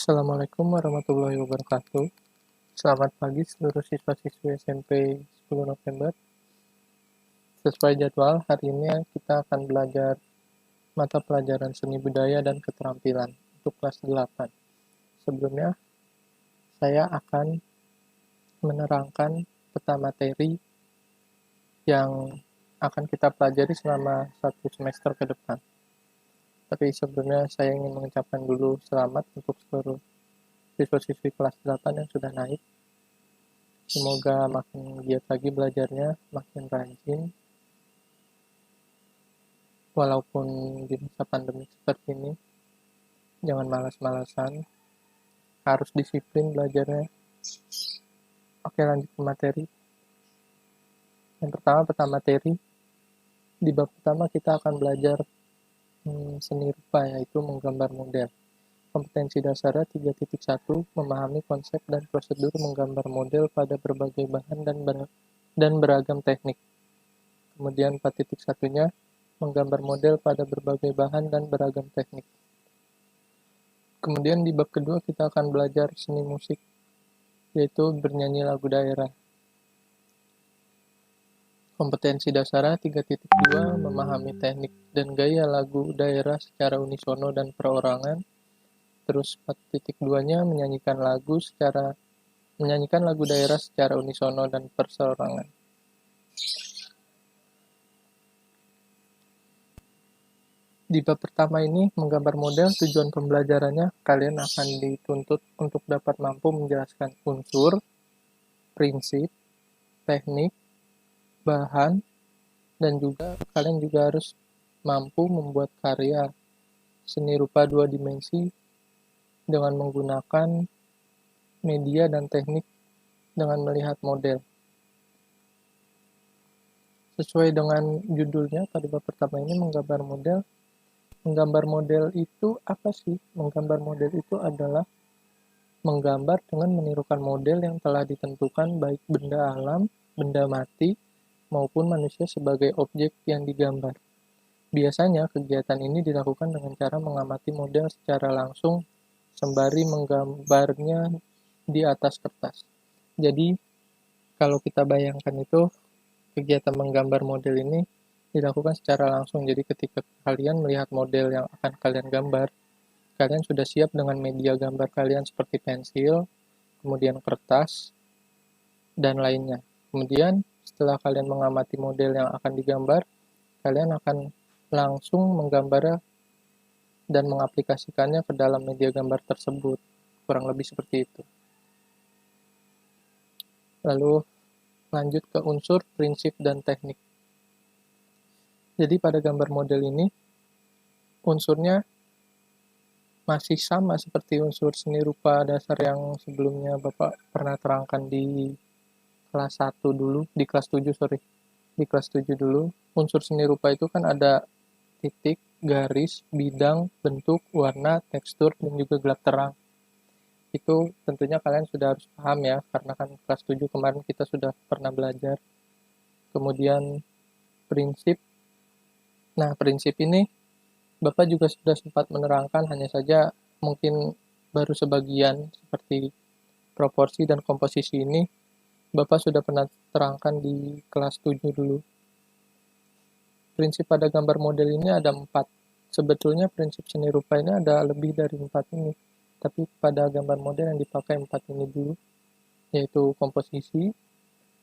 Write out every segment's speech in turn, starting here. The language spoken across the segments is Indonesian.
Assalamualaikum warahmatullahi wabarakatuh. Selamat pagi seluruh siswa-siswi SMP 10 November. Sesuai jadwal, hari ini kita akan belajar mata pelajaran seni budaya dan keterampilan untuk kelas 8. Sebelumnya, saya akan menerangkan peta materi yang akan kita pelajari selama 1 semester ke depan. Tapi sebelumnya saya ingin mengucapkan dulu selamat untuk seluruh siswa-siswi kelas 8 yang sudah naik. Semoga makin giat lagi belajarnya, makin rajin. Walaupun di masa pandemi seperti ini, jangan malas-malasan, harus disiplin belajarnya. Oke, lanjut ke materi. Yang pertama, peta materi. Di bab pertama kita akan belajar seni rupa, yaitu menggambar model. Kompetensi dasarnya 3.1, memahami konsep dan prosedur menggambar model pada berbagai bahan dan beragam teknik. Kemudian 4.1-nya, menggambar model pada berbagai bahan dan beragam teknik. Kemudian di bab kedua kita akan belajar seni musik, yaitu bernyanyi lagu daerah. Kompetensi dasarnya 3.2, memahami teknik dan gaya lagu daerah secara unisono dan perorangan. Terus 4.2-nya menyanyikan lagu daerah secara unisono dan perseorangan. Di bab pertama ini, menggambar model, tujuan pembelajarannya, kalian akan dituntut untuk dapat mampu menjelaskan unsur, prinsip, teknik, bahan, dan juga kalian juga harus mampu membuat karya seni rupa 2 dimensi dengan menggunakan media dan teknik dengan melihat model. Sesuai dengan judulnya, pada bab pertama ini menggambar model. Menggambar model itu apa sih? Menggambar model itu adalah menggambar dengan menirukan model yang telah ditentukan baik benda alam, benda mati, maupun manusia sebagai objek yang digambar. Biasanya kegiatan ini dilakukan dengan cara mengamati model secara langsung sembari menggambarnya di atas kertas. Jadi, kalau kita bayangkan itu, kegiatan menggambar model ini dilakukan secara langsung. Jadi ketika kalian melihat model yang akan kalian gambar, kalian sudah siap dengan media gambar kalian seperti pensil, kemudian kertas, dan lainnya. Kemudian setelah kalian mengamati model yang akan digambar, kalian akan langsung menggambarnya dan mengaplikasikannya ke dalam media gambar tersebut. Kurang lebih seperti itu. Lalu lanjut ke unsur, prinsip, dan teknik. Jadi pada gambar model ini, unsurnya masih sama seperti unsur seni rupa dasar yang sebelumnya Bapak pernah terangkan di kelas 1 dulu, di kelas 7 sorry. Di kelas 7 dulu, unsur seni rupa itu kan ada titik, garis, bidang, bentuk, warna, tekstur, dan juga gelap terang. Itu tentunya kalian sudah harus paham ya, karena kan kelas 7 kemarin kita sudah pernah belajar. Kemudian prinsip. Nah, prinsip ini Bapak juga sudah sempat menerangkan, hanya saja mungkin baru sebagian seperti proporsi dan komposisi ini Bapak sudah pernah terangkan di kelas 7 dulu. Prinsip pada gambar model ini ada 4. Sebetulnya prinsip seni rupa ini ada lebih dari 4 ini, tapi pada gambar model yang dipakai 4 ini dulu, yaitu komposisi,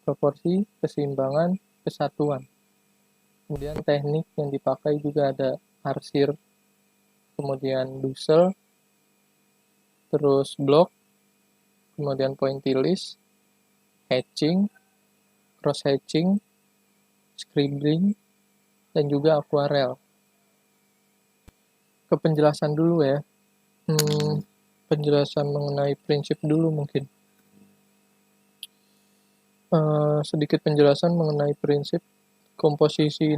proporsi, keseimbangan, kesatuan. Kemudian teknik yang dipakai juga ada arsir, kemudian dusel, terus blok, kemudian pointillis, hatching, cross hatching, scribbling, dan juga akuarel. Ke penjelasan dulu ya. Penjelasan mengenai prinsip dulu mungkin. Sedikit penjelasan mengenai prinsip. Komposisi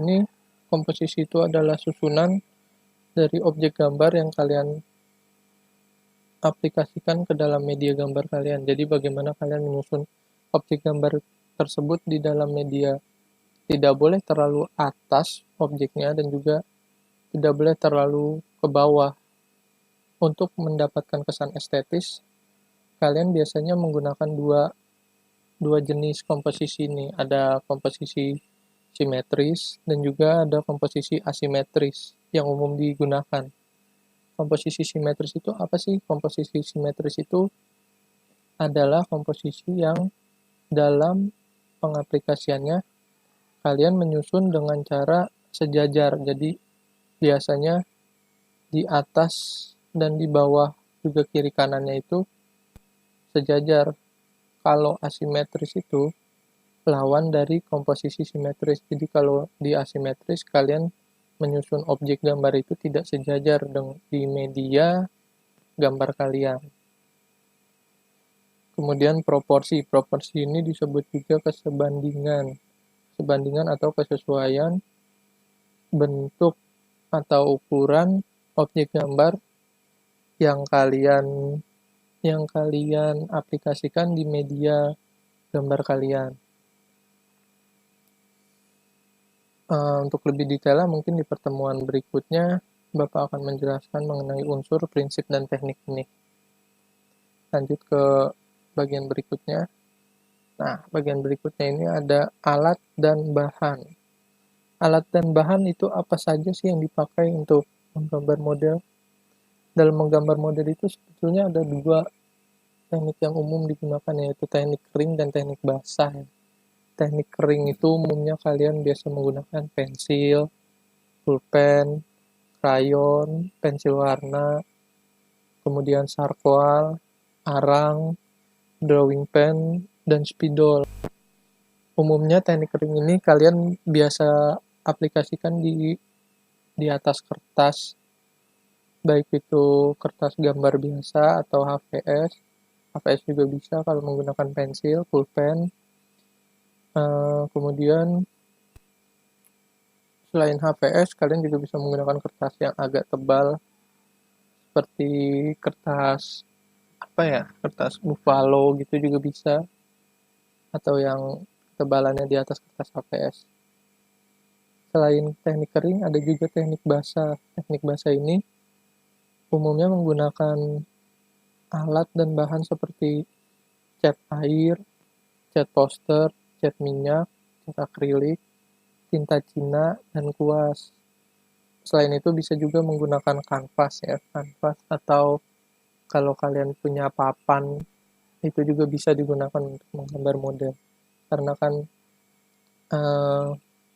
itu adalah susunan dari objek gambar yang kalian aplikasikan ke dalam media gambar kalian. Jadi bagaimana kalian menyusun objek gambar tersebut di dalam media. Tidak boleh terlalu atas objeknya dan juga tidak boleh terlalu ke bawah. Untuk mendapatkan kesan estetis, kalian biasanya menggunakan dua jenis komposisi ini. Ada komposisi simetris dan juga ada komposisi asimetris yang umum digunakan. Komposisi simetris itu apa sih? Komposisi simetris itu adalah komposisi yang dalam pengaplikasiannya kalian menyusun dengan cara sejajar. Jadi biasanya di atas dan di bawah juga kiri kanannya itu sejajar. Kalau asimetris itu lawan dari komposisi simetris. Jadi kalau di asimetris kalian menyusun objek gambar itu tidak sejajar di media gambar kalian. Kemudian proporsi. Proporsi ini disebut juga kesebandingan. Sebandingan atau kesesuaian bentuk atau ukuran objek gambar yang kalian aplikasikan di media gambar kalian. Untuk lebih detailnya mungkin di pertemuan berikutnya Bapak akan menjelaskan mengenai unsur, prinsip, dan teknik ini. Lanjut ke bagian berikutnya. Nah, bagian berikutnya ini ada alat dan bahan. Alat dan bahan itu apa saja sih yang dipakai untuk menggambar model? Dalam menggambar model itu sebetulnya ada dua teknik yang umum digunakan, yaitu teknik kering dan teknik basah. Teknik kering itu umumnya kalian biasa menggunakan pensil, pulpen, krayon, pensil warna, kemudian sarkoal, arang, drawing pen, dan spidol. Umumnya teknik kering ini kalian biasa aplikasikan di atas kertas, baik itu kertas gambar biasa atau HVS. HVS juga bisa kalau menggunakan pensil, pulpen. Kemudian selain HVS, kalian juga bisa menggunakan kertas yang agak tebal, seperti kertas kertas buffalo gitu juga bisa, atau yang tebalannya di atas kertas HVS. Selain teknik kering, ada juga teknik basah. Teknik basah ini umumnya menggunakan alat dan bahan seperti cat air, cat poster, cat minyak, cat akrilik, tinta Cina, dan kuas. Selain itu bisa juga menggunakan kanvas atau kalau kalian punya papan itu juga bisa digunakan untuk menggambar model. Karena kan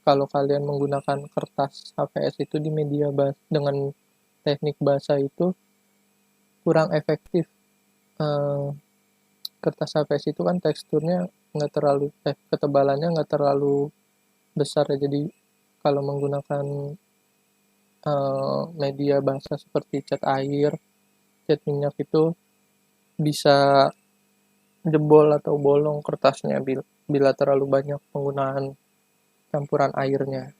kalau kalian menggunakan kertas HVS itu di media dengan teknik basah itu kurang efektif. Kertas HVS itu kan teksturnya nggak terlalu ketebalannya nggak terlalu besar ya, jadi kalau menggunakan media basah seperti cat air, cat minyak itu bisa jebol atau bolong kertasnya bila terlalu banyak penggunaan campuran airnya.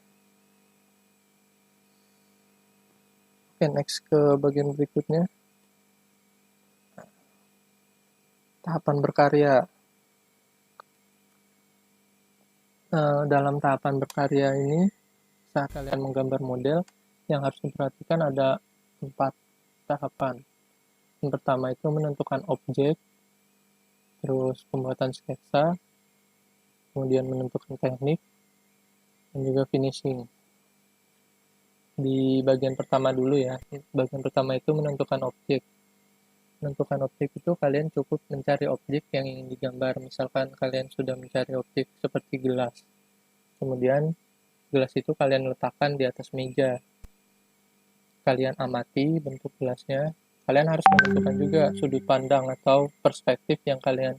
Oke, next ke bagian berikutnya. Tahapan berkarya. Dalam tahapan berkarya ini, saat kalian menggambar model, yang harus diperhatikan ada 4 tahapan. Yang pertama itu menentukan objek, terus pembuatan sketsa, kemudian menentukan teknik, dan juga finishing. Di bagian pertama dulu ya, bagian pertama itu menentukan objek. Menentukan objek itu kalian cukup mencari objek yang ingin digambar. Misalkan kalian sudah mencari objek seperti gelas. Kemudian gelas itu kalian letakkan di atas meja. Kalian amati bentuk gelasnya. Kalian harus menentukan juga sudut pandang atau perspektif yang kalian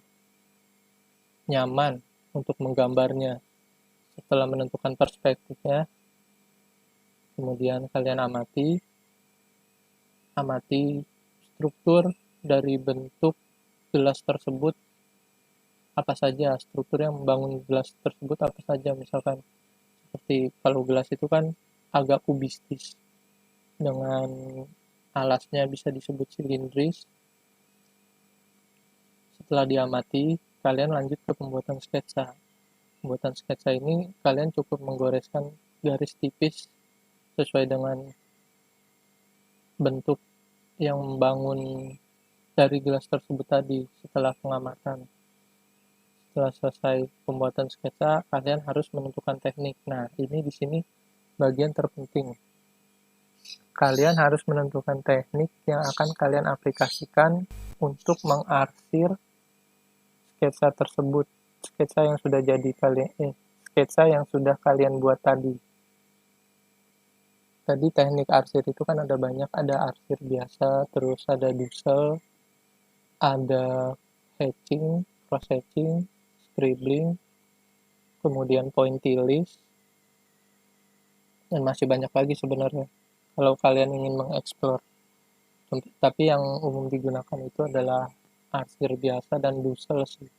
nyaman untuk menggambarnya. Setelah menentukan perspektifnya, kemudian kalian amati struktur dari bentuk gelas tersebut, apa saja struktur yang membangun gelas tersebut, apa saja. Misalkan seperti kalau gelas itu kan agak kubistis, dengan alasnya bisa disebut silindris. Setelah diamati, kalian lanjut ke pembuatan sketsa. Pembuatan sketsa ini kalian cukup menggoreskan garis tipis sesuai dengan bentuk yang membangun dari gelas tersebut tadi setelah pengamatan. Setelah selesai pembuatan sketsa, kalian harus menentukan teknik. Nah, ini di sini bagian terpenting. Kalian harus menentukan teknik yang akan kalian aplikasikan untuk mengarsir sketsa tersebut. Sketsa yang sudah jadi sketsa yang sudah kalian buat tadi. Tadi teknik arsir itu kan ada banyak, ada arsir biasa, terus ada dusel, ada hatching, cross hatching, scribbling, kemudian pointillist, dan masih banyak lagi sebenarnya kalau kalian ingin mengeksplor. Tapi yang umum digunakan itu adalah arsir biasa dan dusel sih.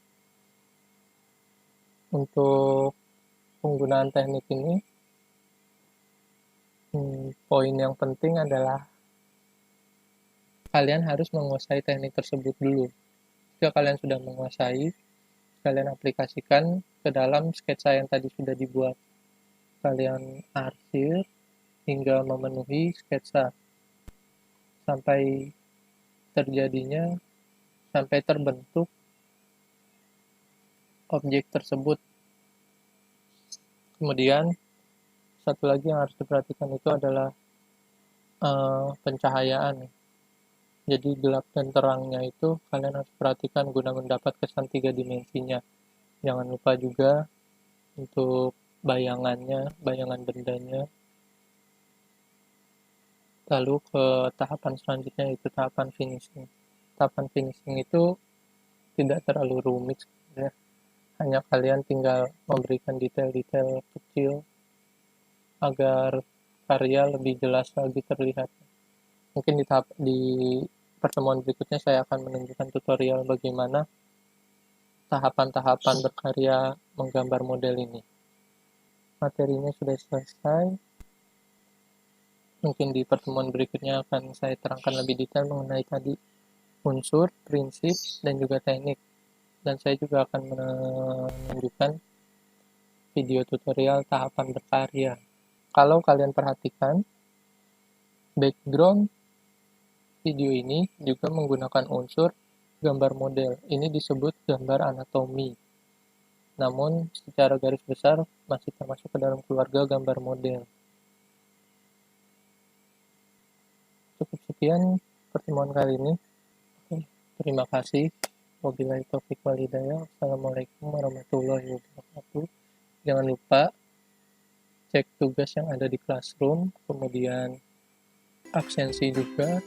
Untuk penggunaan teknik ini, poin yang penting adalah kalian harus menguasai teknik tersebut dulu. Jika kalian sudah menguasai, kalian aplikasikan ke dalam sketsa yang tadi sudah dibuat. Kalian arsir hingga memenuhi sketsa sampai terbentuk objek tersebut. Kemudian satu lagi yang harus diperhatikan itu adalah pencahayaan. Jadi gelap dan terangnya itu kalian harus perhatikan guna mendapat kesan 3 dimensinya. Jangan lupa juga untuk bayangannya, bayangan bendanya. Lalu ke tahapan selanjutnya yaitu tahapan finishing. Tahapan finishing itu tidak terlalu rumit sebenarnya. Hanya kalian tinggal memberikan detail-detail kecil agar karya lebih jelas lagi terlihat. Mungkin di pertemuan berikutnya saya akan menunjukkan tutorial bagaimana tahapan-tahapan berkarya menggambar model ini. Materinya sudah selesai. Mungkin di pertemuan berikutnya akan saya terangkan lebih detail mengenai tadi unsur, prinsip, dan juga teknik. Dan saya juga akan menunjukkan video tutorial tahapan berkarya. Kalau kalian perhatikan, background video ini juga menggunakan unsur gambar model. Ini disebut gambar anatomi. Namun, secara garis besar masih termasuk ke dalam keluarga gambar model. Cukup sekian pertemuan kali ini. Terima kasih. Wabillahi taufiq wal hidayah. Assalamualaikum warahmatullahi wabarakatuh. Jangan lupa cek tugas yang ada di classroom, kemudian absensi juga,